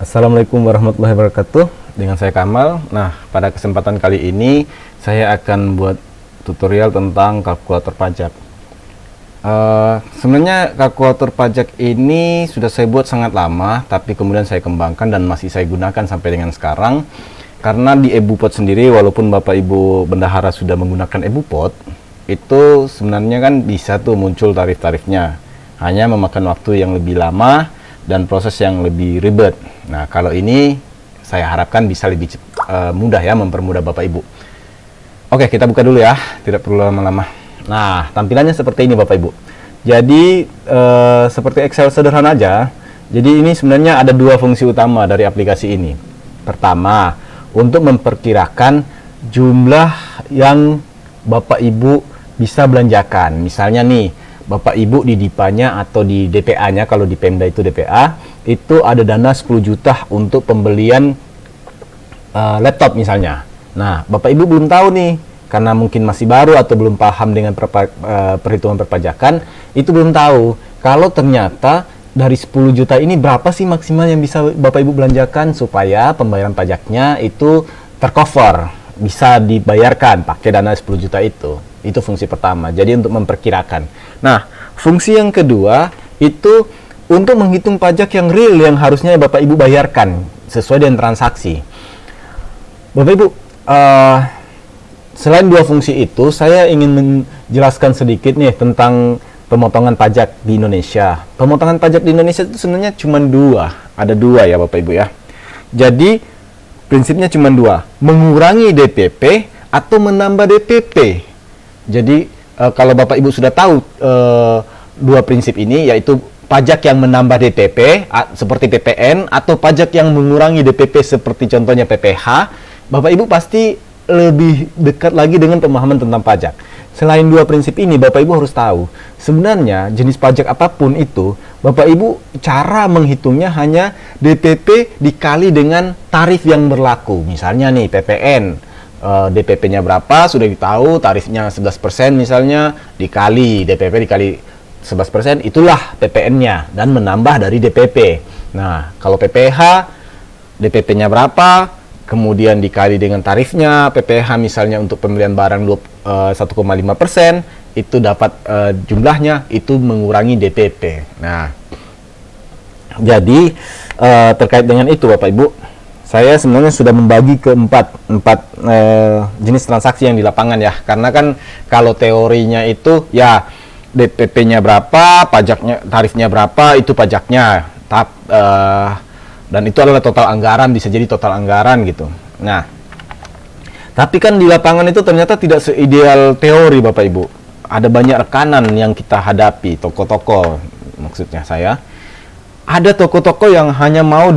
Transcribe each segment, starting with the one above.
Assalamualaikum warahmatullahi wabarakatuh. Dengan saya Kamal. Nah, pada kesempatan kali ini saya akan buat tutorial tentang kalkulator pajak. Sebenarnya kalkulator pajak ini sudah saya buat sangat lama, tapi kemudian saya kembangkan dan masih saya gunakan sampai dengan sekarang. Karena di EbuPot sendiri, walaupun Bapak Ibu bendahara sudah menggunakan EbuPot, itu sebenarnya kan bisa tuh muncul tarif-tarifnya. Hanya memakan waktu yang lebih lama dan proses yang lebih ribet. Nah, kalau ini saya harapkan bisa lebih mudah ya, mempermudah Bapak Ibu. Oke, kita buka dulu ya, tidak perlu lama-lama. Nah, tampilannya seperti ini Bapak Ibu. Jadi seperti Excel sederhana aja. Jadi ini sebenarnya ada dua fungsi utama dari aplikasi ini. Pertama, untuk memperkirakan jumlah yang Bapak Ibu bisa belanjakan. Misalnya nih, Bapak Ibu di DIPA-nya atau di DPA-nya, kalau di Pemda itu DPA, itu ada dana 10 juta untuk pembelian laptop misalnya. Nah, Bapak Ibu belum tahu nih, karena mungkin masih baru atau belum paham dengan perhitungan perpajakan, itu belum tahu kalau ternyata dari 10 juta ini berapa sih maksimal yang bisa Bapak Ibu belanjakan supaya pembayaran pajaknya itu tercover, bisa dibayarkan pakai dana 10 juta itu. Itu fungsi pertama, jadi untuk memperkirakan. Nah, fungsi yang kedua itu untuk menghitung pajak yang real yang harusnya Bapak Ibu bayarkan sesuai dengan transaksi. Bapak Ibu, selain dua fungsi itu, saya ingin menjelaskan sedikit nih tentang pemotongan pajak di Indonesia. Pemotongan pajak di Indonesia itu sebenarnya cuma dua, ada dua ya Bapak Ibu ya. Jadi prinsipnya cuma dua, mengurangi DPP atau menambah DPP. Jadi kalau Bapak Ibu sudah tahu dua prinsip ini, yaitu pajak yang menambah DPP seperti PPN atau pajak yang mengurangi DPP seperti contohnya PPH, Bapak Ibu pasti lebih dekat lagi dengan pemahaman tentang pajak. Selain dua prinsip ini, Bapak Ibu harus tahu sebenarnya jenis pajak apapun itu, Bapak Ibu cara menghitungnya hanya DPP dikali dengan tarif yang berlaku. Misalnya nih PPN, DPP-nya berapa, sudah tahu tarifnya 11% misalnya, dikali DPP dikali 11%, itulah PPN-nya, dan menambah dari DPP. Nah, kalau PPH, DPP-nya berapa, kemudian dikali dengan tarifnya, PPH misalnya untuk pembelian barang 1,5%, itu dapat jumlahnya, itu mengurangi DPP. Nah, jadi terkait dengan itu Bapak Ibu, saya sebenarnya sudah membagi ke empat jenis transaksi yang di lapangan ya. Karena kan kalau teorinya itu ya DPP-nya berapa, pajaknya, tarifnya berapa, itu pajaknya. Dan itu adalah total anggaran, bisa jadi total anggaran gitu. Nah, tapi kan di lapangan itu ternyata tidak seideal teori Bapak Ibu. Ada banyak rekanan yang kita hadapi, toko-toko maksudnya saya. Ada toko-toko yang hanya mau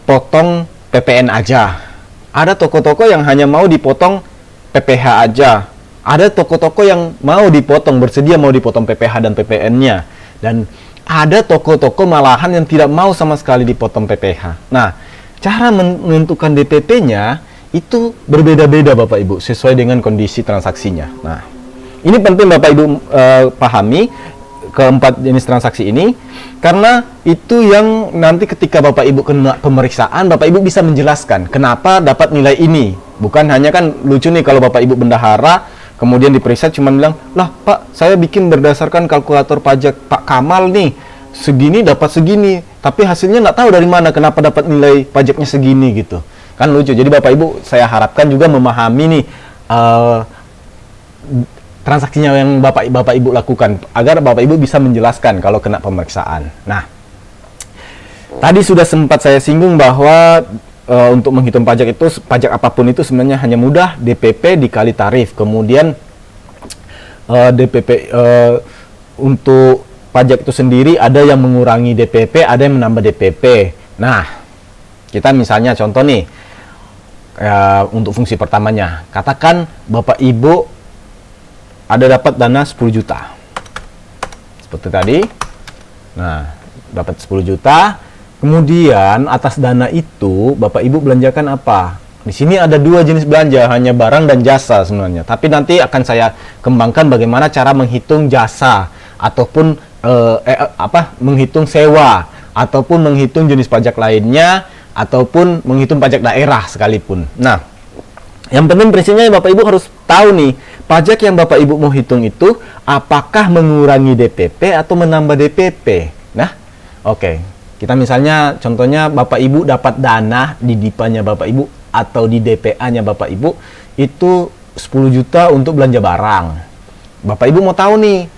potong PPN aja. Ada toko-toko yang hanya mau dipotong PPH aja. Ada toko-toko yang mau dipotong, bersedia mau dipotong PPH dan PPN-nya. Dan ada toko-toko malahan yang tidak mau sama sekali dipotong PPH. Nah, cara menentukan DPP-nya itu berbeda-beda Bapak Ibu, sesuai dengan kondisi transaksinya. Nah, ini penting Bapak Ibu pahami keempat jenis transaksi ini, karena itu yang nanti ketika Bapak Ibu kena pemeriksaan, Bapak Ibu bisa menjelaskan kenapa dapat nilai ini. Bukan hanya kan lucu nih kalau Bapak Ibu bendahara kemudian diperiksa cuma bilang, lah Pak, saya bikin berdasarkan kalkulator pajak Pak Kamal nih, segini dapat segini, tapi hasilnya nggak tahu dari mana, kenapa dapat nilai pajaknya segini gitu. Kan lucu. Jadi Bapak Ibu saya harapkan juga memahami nih transaksinya yang Bapak Ibu lakukan, agar Bapak Ibu bisa menjelaskan kalau kena pemeriksaan. Nah, tadi sudah sempat saya singgung bahwa untuk menghitung pajak itu, pajak apapun itu sebenarnya hanya mudah, DPP dikali tarif. Kemudian DPP untuk pajak itu sendiri ada yang mengurangi DPP, ada yang menambah DPP. Nah, kita misalnya contoh nih, untuk fungsi pertamanya, katakan Bapak Ibu ada dapat dana 10 juta seperti tadi. Nah, dapat 10 juta, kemudian atas dana itu Bapak Ibu belanjakan apa? Di sini ada dua jenis belanja, hanya barang dan jasa sebenarnya, tapi nanti akan saya kembangkan bagaimana cara menghitung jasa ataupun menghitung sewa ataupun menghitung jenis pajak lainnya, ataupun menghitung pajak daerah sekalipun. Nah, yang penting prinsipnya Bapak Ibu harus tahu nih, pajak yang Bapak Ibu mau hitung itu apakah mengurangi DPP atau menambah DPP. Nah, oke. Kita misalnya contohnya Bapak Ibu dapat dana di DIPA-nya Bapak Ibu atau di DPA-nya Bapak Ibu itu 10 juta untuk belanja barang. Bapak Ibu mau tahu nih,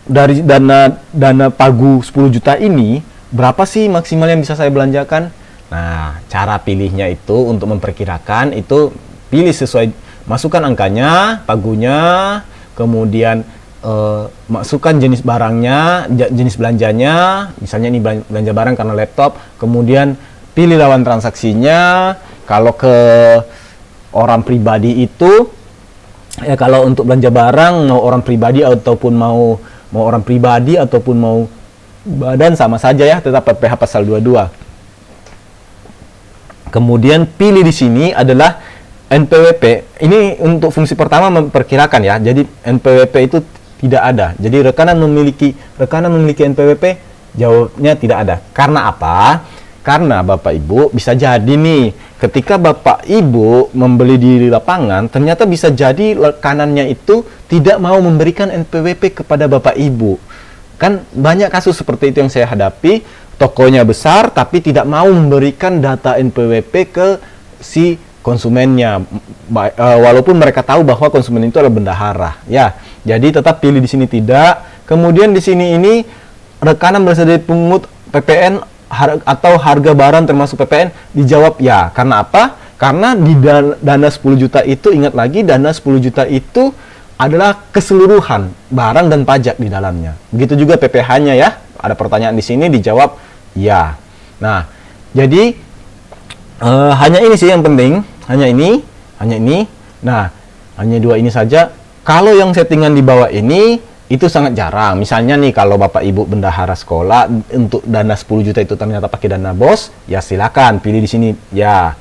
dari dana pagu 10 juta ini berapa sih maksimal yang bisa saya belanjakan? Nah, cara pilihnya itu untuk memperkirakan itu pilih sesuai, masukkan angkanya, pagunya, kemudian masukkan jenis barangnya, jenis belanjanya, misalnya ini belanja barang karena laptop, kemudian pilih lawan transaksinya. Kalau ke orang pribadi itu ya, kalau untuk belanja barang mau orang pribadi ataupun mau orang pribadi ataupun mau badan sama saja ya, tetap PPh pasal 22. Kemudian pilih di sini adalah NPWP. Ini untuk fungsi pertama memperkirakan ya. Jadi NPWP itu tidak ada. Jadi rekanan memiliki NPWP, jawabnya tidak ada. Karena apa? Karena Bapak Ibu bisa jadi nih, ketika Bapak Ibu membeli di lapangan, ternyata bisa jadi rekanannya itu tidak mau memberikan NPWP kepada Bapak Ibu. Kan banyak kasus seperti itu yang saya hadapi, tokonya besar tapi tidak mau memberikan data NPWP ke si konsumennya, walaupun mereka tahu bahwa konsumen itu adalah bendahara. Ya, jadi tetap pilih di sini tidak. Kemudian di sini ini rekanan berasal dari pungut PPN atau harga barang termasuk PPN, dijawab ya. Karena apa? Karena di dana 10 juta itu, ingat lagi, dana 10 juta itu adalah keseluruhan barang dan pajak di dalamnya. Begitu juga PPh-nya ya. Ada pertanyaan di sini, dijawab ya. Nah, jadi hanya ini sih yang penting, hanya ini. Nah, hanya dua ini saja. Kalau yang settingan di bawah ini itu sangat jarang. Misalnya nih, kalau Bapak Ibu bendahara sekolah untuk dana 10 juta itu ternyata pakai dana BOS, ya silakan pilih di sini ya.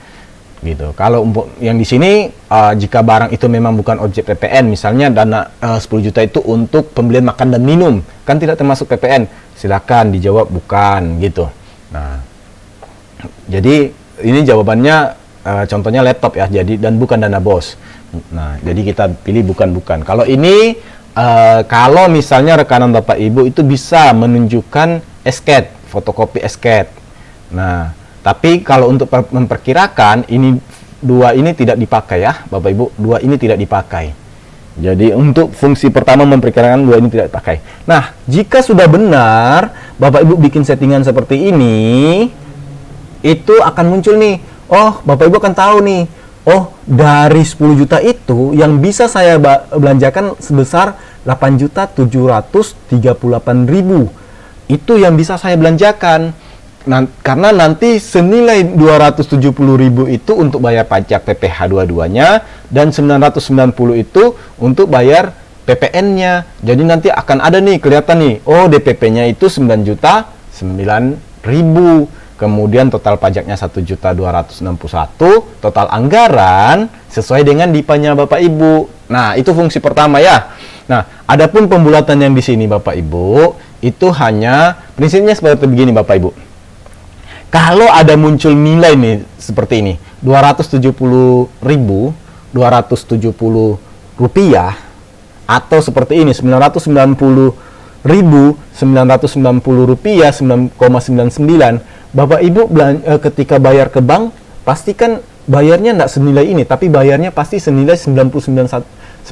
Gitu. Kalau yang di sini jika barang itu memang bukan objek PPN, misalnya dana 10 juta itu untuk pembelian makan dan minum, kan tidak termasuk PPN, silakan dijawab bukan gitu. Nah, jadi ini jawabannya contohnya laptop ya, jadi dan bukan dana BOS. Nah, jadi kita pilih bukan. Kalau ini kalau misalnya rekanan Bapak Ibu itu bisa menunjukkan esket, fotokopi esket. Nah, tapi kalau untuk memperkirakan ini dua ini tidak dipakai ya, Bapak Ibu, dua ini tidak dipakai. Jadi untuk fungsi pertama memperkirakan, dua ini tidak dipakai. Nah, jika sudah benar Bapak Ibu bikin settingan seperti ini, itu akan muncul nih. Oh, Bapak Ibu akan tahu nih. Oh, dari 10 juta itu yang bisa saya belanjakan sebesar 8.738.000. Itu yang bisa saya belanjakan. Nah, karena nanti senilai 270.000 itu untuk bayar pajak PPh 22-nya dan 990 itu untuk bayar PPN-nya. Jadi nanti akan ada nih, kelihatan nih. Oh, DPP-nya itu 9.009.000. Kemudian total pajaknya 1.261, total anggaran sesuai dengan DIPA-nya Bapak Ibu. Nah, itu fungsi pertama ya. Nah, adapun pembulatan yang di sini Bapak Ibu, itu hanya prinsipnya seperti begini Bapak Ibu. Kalau ada muncul nilai nih seperti ini, 270.270 rupiah, atau seperti ini 990.990 rupiah 9,99. Bapak Ibu ketika bayar ke bank, pastikan bayarnya tidak senilai ini, tapi bayarnya pasti senilai 991.000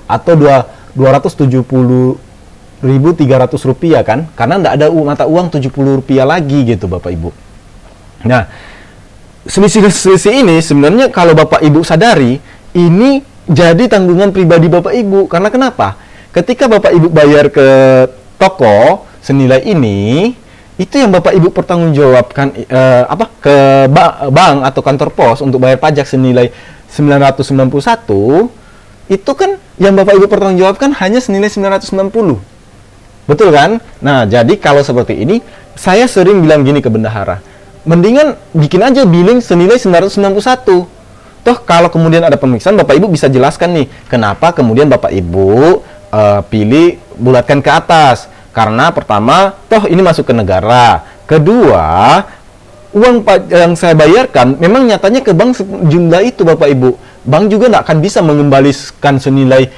atau 270.300 rupiah kan, karena tidak ada mata uang 70 rupiah lagi gitu Bapak Ibu. Nah, selisih ini sebenarnya kalau Bapak Ibu sadari, ini jadi tanggungan pribadi Bapak Ibu. Karena kenapa? Ketika Bapak Ibu bayar ke toko senilai ini, itu yang Bapak Ibu pertanggungjawabkan ke bank atau kantor pos untuk bayar pajak senilai 991, itu kan yang Bapak Ibu pertanggungjawabkan hanya senilai 990. Betul kan? Nah, jadi kalau seperti ini, saya sering bilang gini ke bendahara, mendingan bikin aja billing senilai 991. Toh kalau kemudian ada pemeriksaan, Bapak Ibu bisa jelaskan nih, kenapa kemudian Bapak Ibu pilih bulatkan ke atas. Karena pertama, toh ini masuk ke negara. Kedua, uang yang saya bayarkan memang nyatanya ke bank jumlah itu Bapak Ibu. Bank juga nggak akan bisa mengembalikan senilai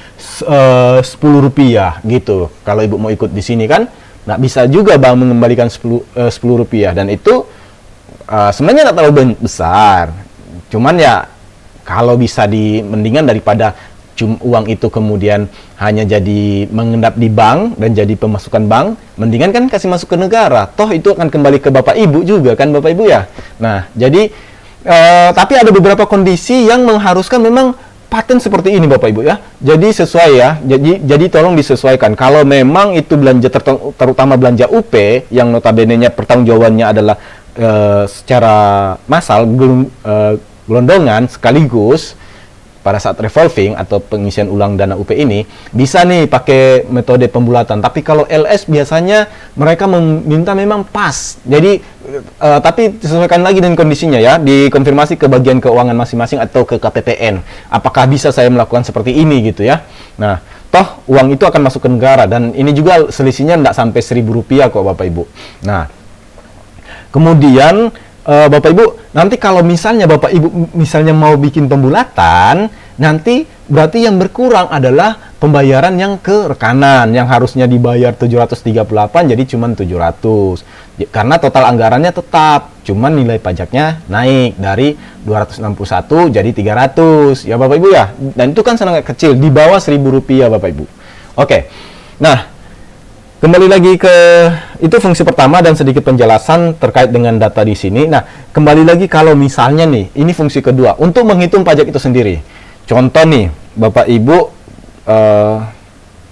Rp10 gitu. Kalau Ibu mau ikut di sini kan, nggak bisa juga bank mengembalikan Rp10. Dan itu sebenarnya nggak terlalu besar. Cuman ya kalau bisa mendingan daripada uang itu kemudian hanya jadi mengendap di bank dan jadi pemasukan bank, mendingan kan kasih masuk ke negara. Toh itu akan kembali ke Bapak Ibu juga kan Bapak Ibu ya. Nah, jadi tapi ada beberapa kondisi yang mengharuskan memang paten seperti ini Bapak Ibu ya. Jadi sesuai ya. Jadi tolong disesuaikan. Kalau memang itu belanja terutama belanja UP yang notabene-nya pertanggungjawabannya adalah secara massal gelondongan sekaligus pada saat revolving atau pengisian ulang dana UP ini bisa nih pakai metode pembulatan. Tapi kalau LS biasanya mereka meminta memang pas. Jadi tapi disesuaikan lagi dengan kondisinya ya, dikonfirmasi ke bagian keuangan masing-masing atau ke KPPN. Apakah bisa saya melakukan seperti ini gitu ya. Nah, toh uang itu akan masuk ke negara dan ini juga selisihnya tidak sampai Rp1.000 kok Bapak Ibu. Nah, kemudian Bapak Ibu, nanti kalau misalnya Bapak Ibu misalnya mau bikin pembulatan, nanti berarti yang berkurang adalah pembayaran yang ke rekanan, yang harusnya dibayar 738 jadi cuma 700. Karena total anggarannya tetap, cuman nilai pajaknya naik dari 261 jadi 300. Ya Bapak Ibu ya, dan itu kan sangat kecil, di bawah Rp1.000 Bapak Ibu. Oke, nah kembali lagi ke itu fungsi pertama dan sedikit penjelasan terkait dengan data di sini. Nah, kembali lagi kalau misalnya nih, ini fungsi kedua untuk menghitung pajak itu sendiri. Contoh nih, Bapak Ibu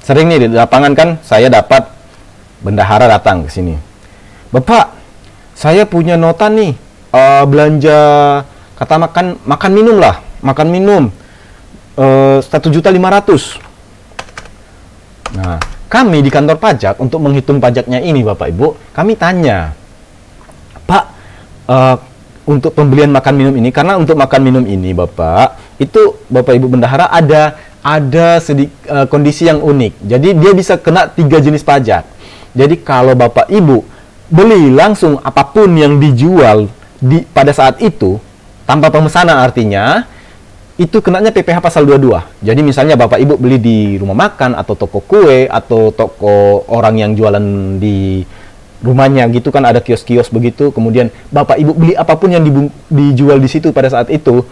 sering nih di lapangan kan, saya dapat bendahara datang ke sini. Bapak, saya punya nota nih belanja kata makan minum lah, makan minum 1.500.000. Nah, kami di kantor pajak untuk menghitung pajaknya ini Bapak Ibu, kami tanya, Pak, untuk pembelian makan minum ini, karena untuk makan minum ini Bapak, itu Bapak Ibu bendahara ada kondisi yang unik. Jadi dia bisa kena 3 jenis pajak. Jadi kalau Bapak Ibu beli langsung apapun yang dijual pada saat itu, tanpa pemesanan artinya, itu kenanya PPh pasal 22. Jadi misalnya Bapak Ibu beli di rumah makan atau toko kue atau toko orang yang jualan di rumahnya gitu kan, ada kios-kios begitu, kemudian Bapak Ibu beli apapun yang dijual di situ pada saat itu,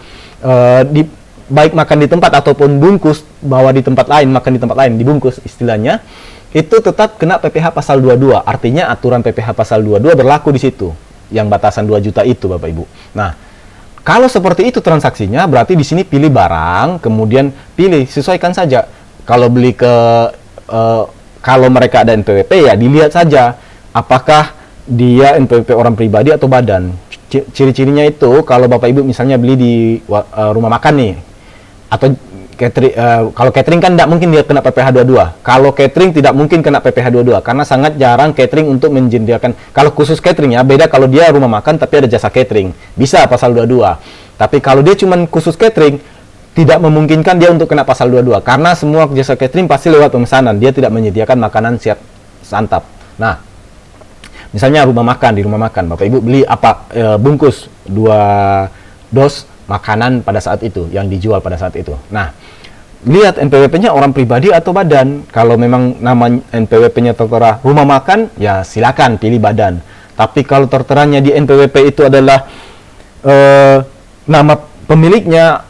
baik makan di tempat ataupun bungkus, bawa di tempat lain, makan di tempat lain, dibungkus istilahnya, itu tetap kena PPh pasal 22. Artinya aturan PPh pasal 22 berlaku di situ, yang batasan 2 juta itu Bapak Ibu. Nah, kalau seperti itu transaksinya, berarti di sini pilih barang, kemudian pilih, sesuaikan saja. Kalau beli kalau mereka ada NPWP ya dilihat saja apakah dia NPWP orang pribadi atau badan. Ciri-cirinya itu kalau Bapak Ibu misalnya beli di rumah makan nih, atau catering, kalau catering kan tidak mungkin dia kena PPh 22. Kalau catering tidak mungkin kena PPh 22 karena sangat jarang catering untuk menyediakan. Kalau khusus catering ya beda, kalau dia rumah makan tapi ada jasa catering, bisa pasal 22. Tapi kalau dia cuma khusus catering, tidak memungkinkan dia untuk kena pasal 22 karena semua jasa catering pasti lewat pemesanan. Dia tidak menyediakan makanan siap santap. Nah, misalnya rumah makan, di rumah makan Bapak Ibu beli bungkus 2 dos makanan pada saat itu yang dijual pada saat itu. Nah, lihat NPWP-nya orang pribadi atau badan. Kalau memang nama NPWP-nya tertera rumah makan, ya silakan pilih badan. Tapi kalau terteranya di NPWP itu adalah nama pemiliknya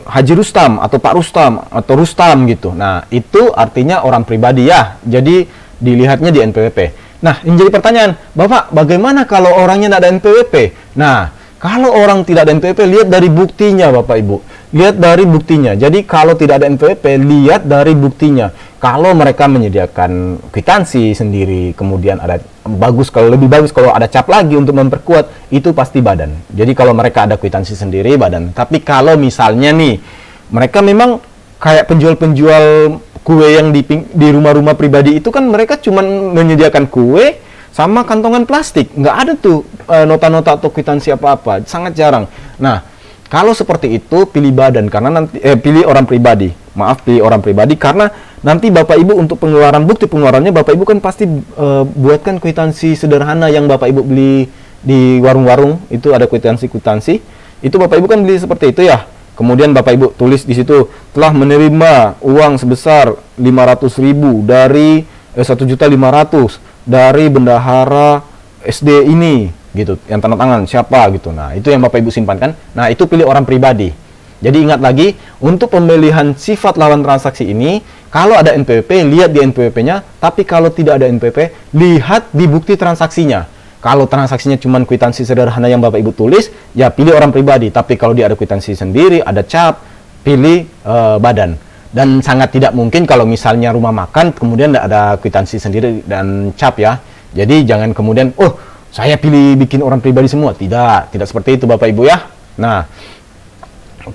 Haji Rustam atau Pak Rustam atau Rustam gitu. Nah, itu artinya orang pribadi ya. Jadi dilihatnya di NPWP. Nah, ini jadi pertanyaan, Bapak, bagaimana kalau orangnya tidak ada NPWP? Nah, kalau orang tidak ada NPWP, lihat dari buktinya Bapak Ibu. Lihat dari buktinya. Jadi kalau tidak ada NPWP, lihat dari buktinya. Kalau mereka menyediakan kwitansi sendiri, kemudian ada lebih bagus kalau ada cap lagi untuk memperkuat, itu pasti badan. Jadi kalau mereka ada kwitansi sendiri, badan. Tapi kalau misalnya nih, mereka memang kayak penjual-penjual kue yang di rumah-rumah pribadi itu kan, mereka cuma menyediakan kue sama kantongan plastik, nggak ada tuh nota-nota atau kwitansi apa-apa, sangat jarang. Nah, kalau seperti itu pilih badan karena nanti pilih orang pribadi. Maaf, pilih orang pribadi karena nanti Bapak Ibu untuk pengeluaran, bukti pengeluarannya Bapak Ibu kan pasti buatkan kwitansi sederhana yang Bapak Ibu beli di warung-warung, itu ada kwitansi-kwitansi. Itu Bapak Ibu kan beli seperti itu ya. Kemudian Bapak Ibu tulis di situ telah menerima uang sebesar 500.000 dari 1.500.000 dari bendahara SD ini gitu, yang tanda tangan siapa gitu. Nah, itu yang Bapak Ibu simpan kan. Nah, itu pilih orang pribadi. Jadi ingat lagi, untuk pemilihan sifat lawan transaksi ini, kalau ada NPWP, lihat di NPWP-nya, tapi kalau tidak ada NPWP, lihat di bukti transaksinya. Kalau transaksinya cuma kwitansi sederhana yang Bapak Ibu tulis, ya pilih orang pribadi. Tapi kalau dia ada kwitansi sendiri, ada cap, pilih badan. Dan sangat tidak mungkin kalau misalnya rumah makan, kemudian tidak ada kwitansi sendiri dan cap ya. Jadi jangan kemudian, oh saya pilih bikin orang pribadi semua. Tidak seperti itu Bapak Ibu ya. Nah,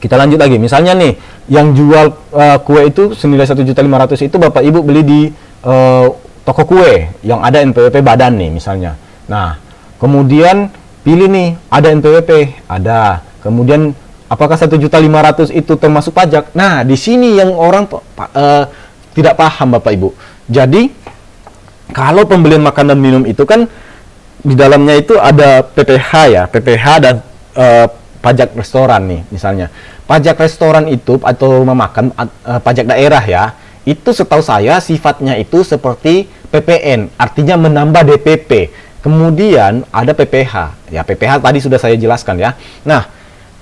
kita lanjut lagi. Misalnya nih, yang jual kue itu senilai 1.500.000 itu Bapak Ibu beli di toko kue yang ada NPWP badan nih misalnya. Nah, kemudian pilih nih, ada NPWP, ada. Kemudian apakah 1.500.000 itu termasuk pajak? Nah, di sini yang orang tidak paham Bapak Ibu. Jadi, kalau pembelian makan dan minum itu kan di dalamnya itu ada PPh ya, PPh dan pajak restoran nih misalnya. Pajak restoran itu atau memakan pajak daerah ya, itu setahu saya sifatnya itu seperti PPN, artinya menambah DPP. Kemudian ada PPh. Ya, PPh tadi sudah saya jelaskan ya. Nah,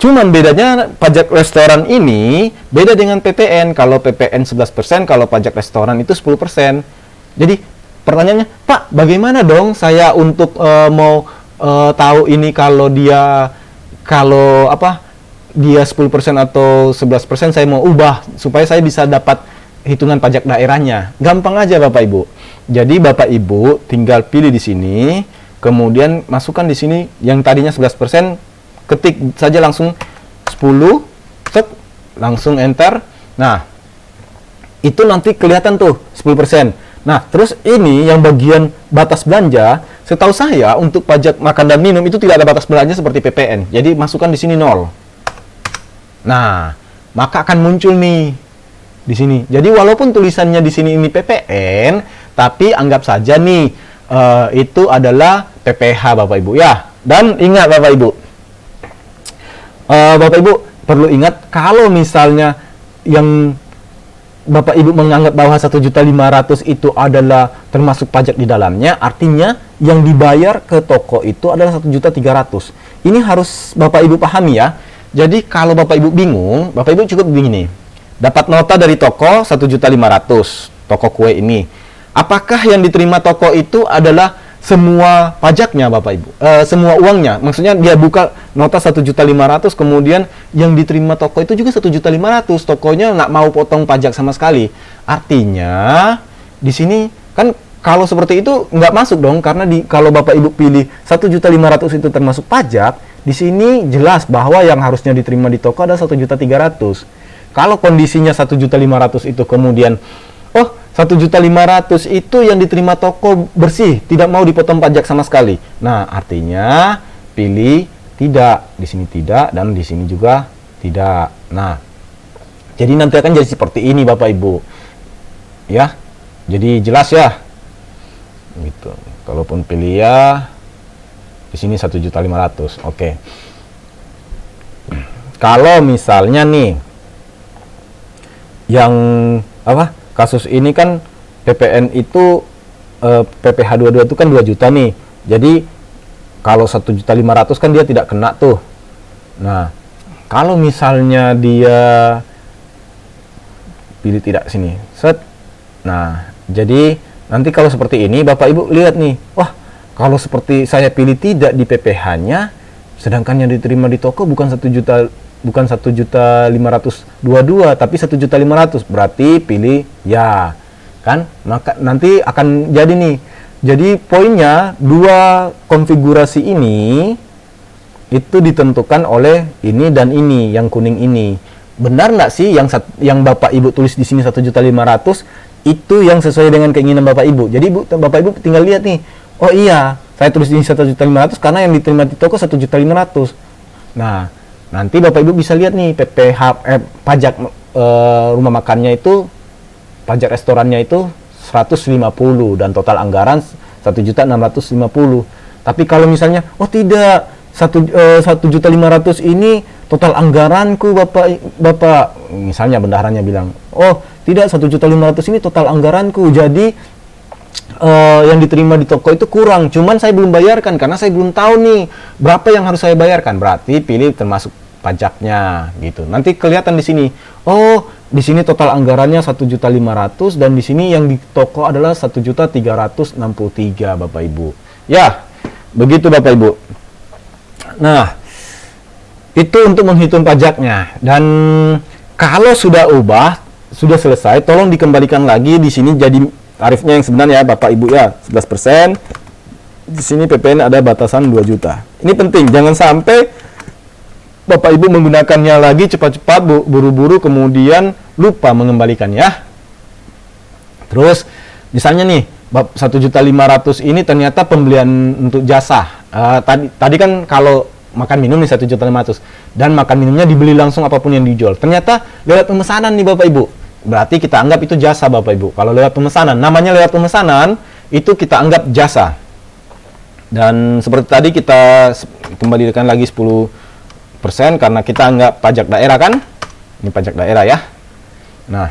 cuman bedanya pajak restoran ini beda dengan PPN. Kalau PPN 11%, kalau pajak restoran itu 10%. Jadi pertanyaannya, Pak, bagaimana dong saya untuk mau tahu ini kalau dia 10% atau 11% saya mau ubah supaya saya bisa dapat hitungan pajak daerahnya. Gampang aja Bapak Ibu. Jadi Bapak Ibu tinggal pilih di sini, kemudian masukkan di sini yang tadinya 11%, ketik saja langsung 10, langsung enter. Nah, itu nanti kelihatan tuh 10%. Nah, terus ini yang bagian batas belanja, setahu saya untuk pajak makan dan minum itu tidak ada batas belanja seperti PPN. Jadi masukkan di sini 0. Nah, maka akan muncul nih di sini. Jadi walaupun tulisannya di sini ini PPN, tapi anggap saja nih itu adalah PPh Bapak Ibu ya. Dan ingat Bapak Ibu, Bapak Ibu perlu ingat kalau misalnya yang Bapak Ibu menganggap bahwa 1.500.000 itu adalah termasuk pajak di dalamnya, artinya yang dibayar ke toko itu adalah 1.300.000. Ini harus Bapak Ibu pahami ya. Jadi kalau Bapak Ibu bingung, Bapak Ibu cukup begini. Dapat nota dari toko 1.500.000, toko kue ini. Apakah yang diterima toko itu adalah semua pajaknya Bapak Ibu? Semua uangnya. Maksudnya dia buka nota 1.500.000, kemudian yang diterima toko itu juga 1.500.000. Tokonya nggak mau potong pajak sama sekali. Artinya di sini kan kalau seperti itu nggak masuk dong, karena kalau Bapak Ibu pilih 1.500.000 itu termasuk pajak, di sini jelas bahwa yang harusnya diterima di toko ada 1.300.000. Kalau kondisinya 1.500.000 itu kemudian 1.500.000 itu yang diterima toko bersih, tidak mau dipotong pajak sama sekali. Nah, artinya pilih tidak, di sini tidak, dan di sini juga tidak. Nah, jadi nanti akan jadi seperti ini Bapak Ibu. Ya. Jadi jelas ya. Gitu. Kalaupun pilih ya di sini 1.500.000. Oke. Kalau misalnya nih yang kasus ini kan PPN itu PPh 22 itu kan 2 juta nih. Jadi kalau 1.500.000 kan dia tidak kena tuh. Nah, kalau misalnya dia pilih tidak sini. Set. Nah, jadi nanti kalau seperti ini Bapak Ibu lihat nih. Wah, kalau seperti saya pilih tidak di PPh-nya, sedangkan yang diterima di toko bukan 1.522.000 tapi 1.500.000, berarti pilih ya kan. Maka nanti akan jadi nih, jadi poinnya dua konfigurasi ini itu ditentukan oleh ini dan ini, yang kuning ini. Benar nggak sih yang Bapak Ibu tulis di sini 1.500.000 itu yang sesuai dengan keinginan Bapak Ibu? Jadi Bapak Ibu tinggal lihat nih, oh iya saya tulis di sini 1.500.000 karena yang diterima di toko 1.500.000. Nah, nanti Bapak Ibu bisa lihat nih pajak rumah makannya itu pajak restorannya itu 150 dan total anggaran 1.650.000. Tapi kalau misalnya, oh tidak, 1.500.000 ini total anggaranku Bapak. Misalnya bendaharanya bilang, oh tidak, 1.500.000 ini total anggaranku. Jadi yang diterima di toko itu kurang, cuman saya belum bayarkan karena saya belum tahu nih berapa yang harus saya bayarkan. Berarti pilih termasuk pajaknya gitu. Nanti kelihatan di sini. Oh, di sini total anggarannya 1.500.000 dan di sini yang di toko adalah 1.363.000 Bapak Ibu. Ya, begitu Bapak Ibu. Nah, itu untuk menghitung pajaknya. Dan kalau sudah sudah selesai, tolong dikembalikan lagi di sini jadi tarifnya yang sebenarnya Bapak Ibu ya, 11%. Di sini PPN ada batasan 2 juta. Ini penting, jangan sampai Bapak Ibu menggunakannya lagi cepat-cepat, buru-buru, kemudian lupa mengembalikannya. Terus, misalnya nih, 1.500.000 ini ternyata pembelian untuk jasa. Tadi kan kalau makan minum nih 1.500.000 dan makan minumnya dibeli langsung apapun yang dijual. Ternyata lewat pemesanan nih Bapak Ibu. Berarti kita anggap itu jasa Bapak Ibu. Kalau lewat pemesanan, namanya lewat pemesanan, itu kita anggap jasa. Dan seperti tadi kita kembalikan lagi 10% karena kita anggap pajak daerah kan? Ini pajak daerah ya. Nah,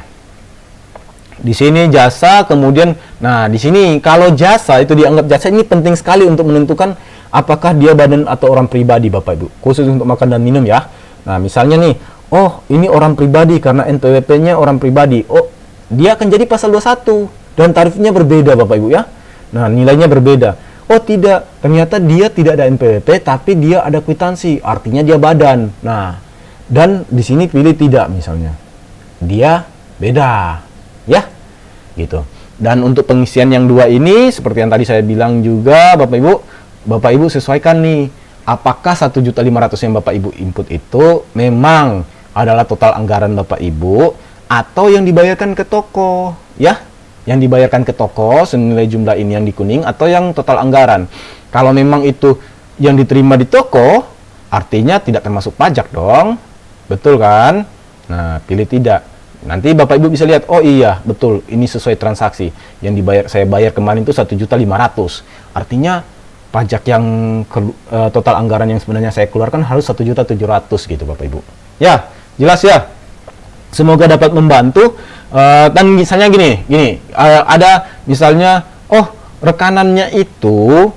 di sini jasa, kemudian, nah di sini kalau jasa itu dianggap jasa, ini penting sekali untuk menentukan apakah dia badan atau orang pribadi Bapak Ibu. Khusus untuk makan dan minum ya. Nah, misalnya nih, oh ini orang pribadi karena NPWP-nya orang pribadi. Oh, dia akan jadi pasal 21 dan tarifnya berbeda Bapak Ibu ya. Nah, nilainya berbeda. Oh tidak, ternyata dia tidak ada NPWP tapi dia ada kwitansi, artinya dia badan. Nah, dan di sini pilih tidak misalnya. Dia beda. Ya. Gitu. Dan untuk pengisian yang dua ini seperti yang tadi saya bilang juga Bapak Ibu sesuaikan nih. Apakah 1.500.000 yang Bapak Ibu input itu memang adalah total anggaran Bapak Ibu atau yang dibayarkan ke toko, ya? Yang dibayarkan ke toko senilai jumlah ini yang di kuning atau yang total anggaran. Kalau memang itu yang diterima di toko, artinya tidak termasuk pajak dong. Betul kan? Nah, pilih tidak. Nanti Bapak Ibu bisa lihat, oh iya, betul, ini sesuai transaksi. Yang saya bayar kemarin itu 1.500.000. Artinya pajak yang total anggaran yang sebenarnya saya keluarkan harus 1.700.000 gitu Bapak Ibu. Ya, jelas ya. Semoga dapat membantu. Dan misalnya gini, ada misalnya, oh rekanannya itu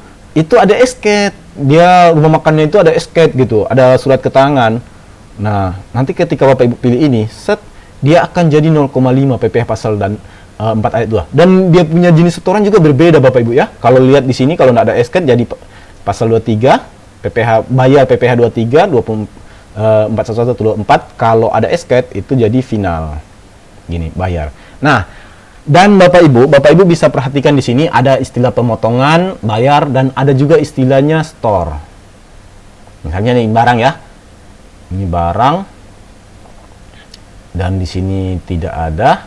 ada esket, dia rumah makannya itu ada esket gitu, ada surat keterangan. Nah, nanti ketika Bapak Ibu pilih ini, dia akan jadi 0,5 PPh pasal dan 4 ayat 2. Dan dia punya jenis setoran juga berbeda Bapak Ibu ya. Kalau lihat di sini kalau tidak ada esket jadi pasal 23, PPh bayar PPh 23, 41124. Kalau ada esket itu jadi final. Gini, bayar. Nah, dan Bapak Ibu bisa perhatikan di sini ada istilah pemotongan, bayar, dan ada juga istilahnya store. Misalnya nih barang ya. Ini barang. Dan di sini tidak ada.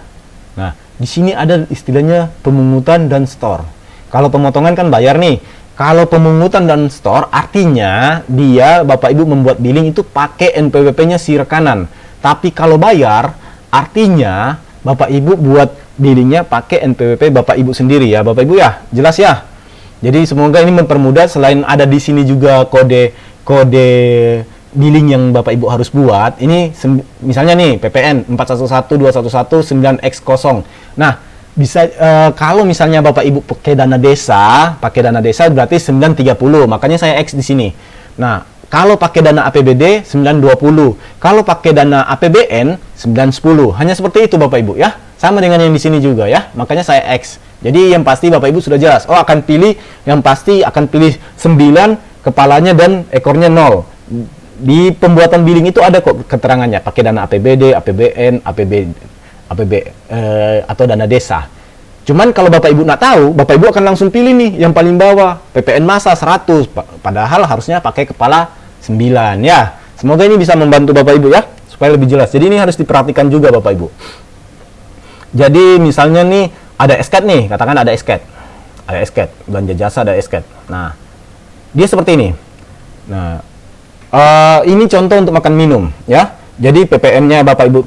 Nah, di sini ada istilahnya pemungutan dan store. Kalau pemotongan kan bayar nih. Kalau pemungutan dan store artinya dia Bapak Ibu membuat billing itu pakai NPWP-nya si rekanan. Tapi kalau bayar artinya Bapak Ibu buat billingnya pakai NPWP Bapak Ibu sendiri ya Bapak Ibu ya. Jelas ya? Jadi semoga ini mempermudah. Selain ada di sini juga kode billing yang Bapak Ibu harus buat. Ini misalnya nih PPN 411211 9X0. Nah, bisa kalau misalnya Bapak Ibu pakai dana desa berarti 930. Makanya saya X di sini. Nah, kalau pakai dana APBD 920. Kalau pakai dana APBN 910. Hanya seperti itu Bapak Ibu ya. Sama dengan yang di sini juga ya. Makanya saya X. Jadi yang pasti Bapak Ibu sudah jelas. Oh, akan pilih yang pasti akan pilih 9, kepalanya dan ekornya 0. Di pembuatan billing itu ada kok keterangannya. Pakai dana APBD, APBN, APB atau dana desa. Cuman kalau Bapak Ibu nggak tahu, Bapak Ibu akan langsung pilih nih yang paling bawah, PPN massa 100, padahal harusnya pakai kepala 9 ya. Semoga ini bisa membantu Bapak Ibu ya, supaya lebih jelas. Jadi ini harus diperhatikan juga Bapak Ibu. Jadi misalnya nih ada esket nih, katakan ada esket, belanja jasa ada esket. Nah, dia seperti ini. Nah, ini contoh untuk makan minum ya. Jadi PPN-nya Bapak Ibu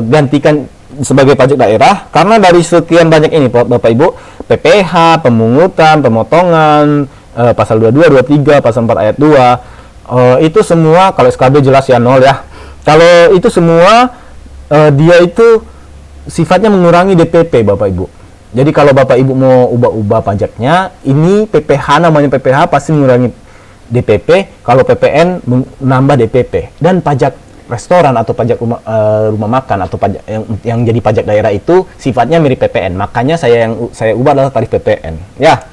gantikan sebagai pajak daerah karena dari sekian banyak ini Bapak Ibu, PPh, pemungutan, pemotongan, pasal 22, 23, pasal 4 ayat 2, itu semua kalau SKB jelas ya nol ya. Kalau itu semua dia itu sifatnya mengurangi DPP Bapak Ibu. Jadi kalau Bapak Ibu mau ubah-ubah pajaknya, ini PPh namanya PPh pasti mengurangi DPP, kalau PPN menambah DPP. Dan pajak restoran atau pajak rumah makan atau pajak yang jadi pajak daerah itu sifatnya mirip PPN. Makanya saya ubah adalah tarif PPN. Ya.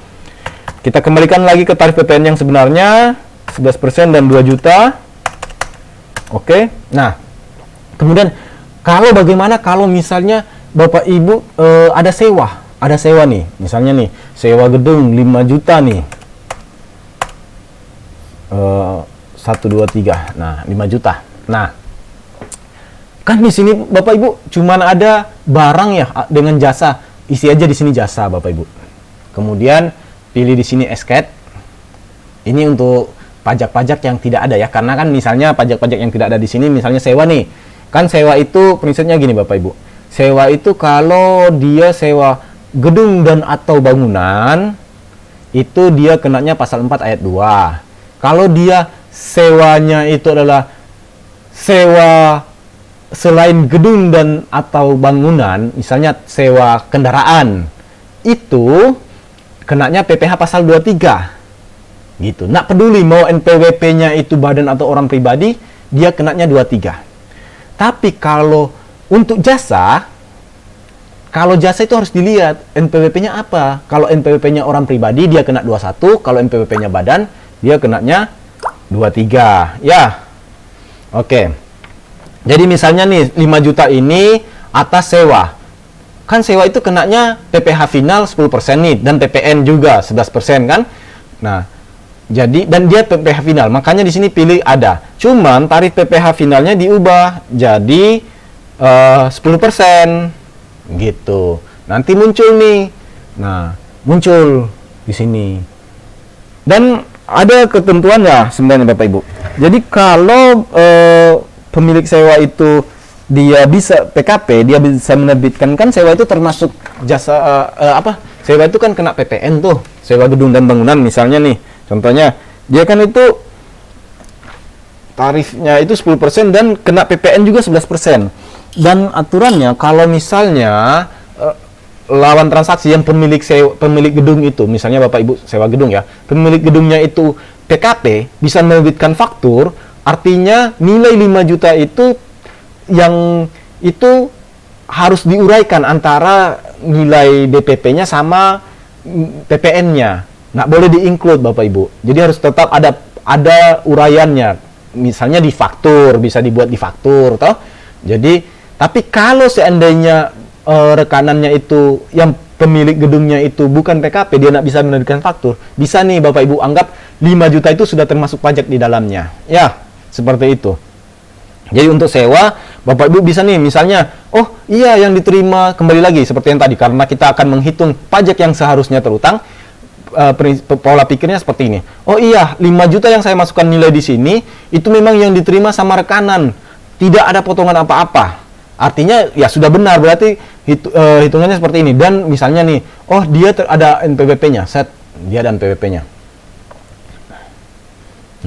Kita kembalikan lagi ke tarif PPN yang sebenarnya 11% dan 2 juta. Oke. Nah, kemudian bagaimana kalau misalnya Bapak Ibu ada sewa nih. Misalnya nih, sewa gedung 5 juta nih. 1 2 3. Nah, 5 juta. Nah, kan di sini Bapak Ibu cuman ada barang ya dengan jasa, isi aja di sini jasa Bapak Ibu. Kemudian pilih di sini esket. Ini untuk pajak-pajak yang tidak ada ya, karena kan misalnya pajak-pajak yang tidak ada di sini, misalnya sewa nih. Kan sewa itu prinsipnya gini Bapak Ibu. Sewa itu kalau dia sewa gedung dan atau bangunan itu dia kenanya pasal 4 ayat 2. Kalau dia sewanya itu adalah sewa selain gedung dan atau bangunan, misalnya sewa kendaraan, itu kenanya PPh pasal 23. Gitu. Nggak peduli mau NPWP-nya itu badan atau orang pribadi, dia kenanya 23. Tapi kalau untuk jasa, kalau jasa itu harus dilihat NPWP-nya apa. Kalau NPWP-nya orang pribadi dia kena 21, kalau NPWP-nya badan dia kenanya 23. Ya. Oke. Jadi misalnya nih 5 juta ini atas sewa. Kan sewa itu kenanya PPh final 10% nih dan PPN juga 11% kan. Nah, jadi dan dia PPh final. Makanya di sini pilih ada. Cuman tarif PPh finalnya diubah jadi 10%. Gitu. Nanti muncul nih. Nah, muncul di sini. Dan ada ketentuan ya sebenarnya Bapak Ibu. Jadi kalau pemilik sewa itu dia bisa PKP, dia bisa menerbitkan, kan sewa itu termasuk jasa sewa itu kan kena PPN tuh, sewa gedung dan bangunan misalnya nih. Contohnya, dia kan itu tarifnya itu 10% dan kena PPN juga 11%. Dan aturannya kalau misalnya lawan transaksi yang pemilik gedung itu, misalnya Bapak Ibu sewa gedung ya, pemilik gedungnya itu PKP bisa menerbitkan faktur. Artinya nilai 5 juta itu yang itu harus diuraikan antara nilai DPP-nya sama PPN-nya. Nggak boleh di-include Bapak Ibu. Jadi harus tetap ada uraiannya. Misalnya di faktur, bisa dibuat di faktur toh. Jadi tapi kalau seandainya rekanannya itu yang pemilik gedungnya itu bukan PKP, dia nggak bisa menerbitkan faktur, bisa nih Bapak Ibu anggap 5 juta itu sudah termasuk pajak di dalamnya. Ya. Seperti itu. Jadi untuk sewa, Bapak Ibu bisa nih misalnya, oh iya yang diterima kembali lagi seperti yang tadi, karena kita akan menghitung pajak yang seharusnya terutang, pola pikirnya seperti ini. Oh iya, 5 juta yang saya masukkan nilai di sini, itu memang yang diterima sama rekanan. Tidak ada potongan apa-apa. Artinya ya sudah benar, berarti hitungannya seperti ini. Dan misalnya nih, oh dia ada NPWP-nya, dia ada NPWP-nya.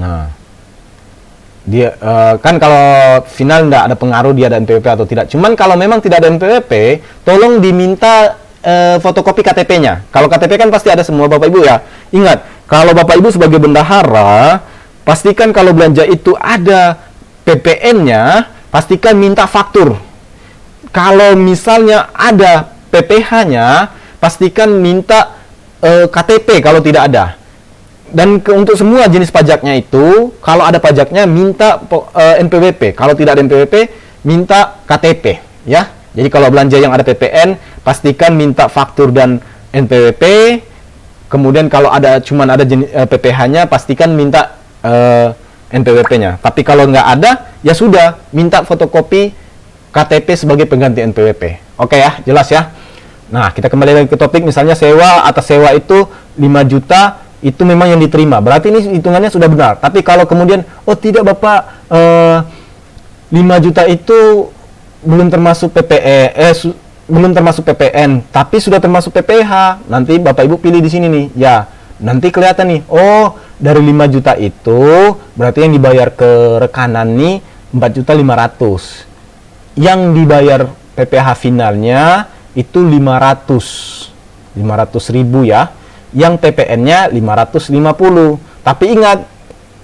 Nah, dia kan kalau final nggak ada pengaruh dia ada NPWP atau tidak. Cuman kalau memang tidak ada NPWP, tolong diminta fotokopi KTP-nya. Kalau KTP kan pasti ada semua Bapak Ibu ya. Ingat, kalau Bapak Ibu sebagai bendahara, pastikan kalau belanja itu ada PPN-nya, pastikan minta faktur. Kalau misalnya ada PPh-nya, pastikan minta KTP kalau tidak ada. Dan untuk semua jenis pajaknya itu, kalau ada pajaknya minta NPWP. Kalau tidak ada NPWP, minta KTP, ya. Jadi kalau belanja yang ada PPN, pastikan minta faktur dan NPWP. Kemudian kalau cuman ada jenis PPh-nya, pastikan minta NPWP-nya. Tapi kalau nggak ada, ya sudah, minta fotokopi KTP sebagai pengganti NPWP. Oke ya, jelas ya. Nah, kita kembali lagi ke topik, misalnya sewa, atas sewa itu 5 juta, itu memang yang diterima. Berarti ini hitungannya sudah benar. Tapi kalau kemudian, oh tidak Bapak, 5 juta itu belum termasuk belum termasuk PPN, tapi sudah termasuk PPh. Nanti Bapak Ibu pilih di sini nih. Ya, nanti kelihatan nih. Oh, dari 5 juta itu berarti yang dibayar ke rekanan nih 4.500.000. Yang dibayar PPh finalnya itu 500.000 ya. Yang PPN-nya 550. Tapi ingat,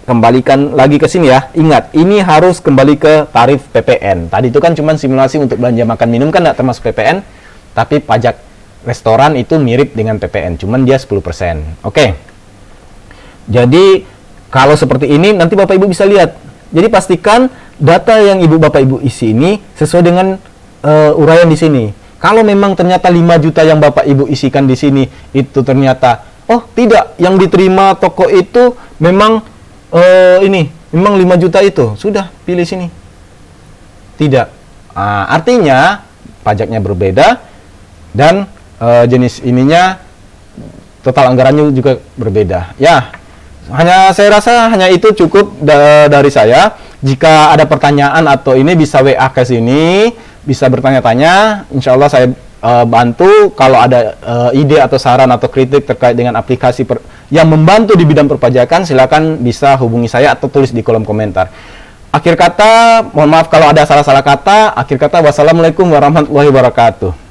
kembalikan lagi ke sini ya. Ingat, ini harus kembali ke tarif PPN. Tadi itu kan cuma simulasi untuk belanja makan minum, kan nggak termasuk PPN. Tapi pajak restoran itu mirip dengan PPN, cuman dia 10%. Oke. Jadi kalau seperti ini nanti Bapak Ibu bisa lihat. Jadi pastikan data yang Ibu Bapak Ibu isi ini sesuai dengan uraian di sini. Kalau memang ternyata 5 juta yang Bapak Ibu isikan di sini itu ternyata oh tidak, yang diterima toko itu memang memang 5 juta itu, sudah pilih sini. Tidak. Artinya pajaknya berbeda dan jenis ininya total anggarannya juga berbeda. Ya, saya rasa hanya itu cukup dari saya. Jika ada pertanyaan atau ini bisa WA ke sini, bisa bertanya-tanya. Insya Allah saya bantu. Kalau ada ide atau saran atau kritik terkait dengan aplikasi yang membantu di bidang perpajakan, silakan bisa hubungi saya atau tulis di kolom komentar. Akhir kata, mohon maaf kalau ada salah-salah kata. Akhir kata, wassalamualaikum warahmatullahi wabarakatuh.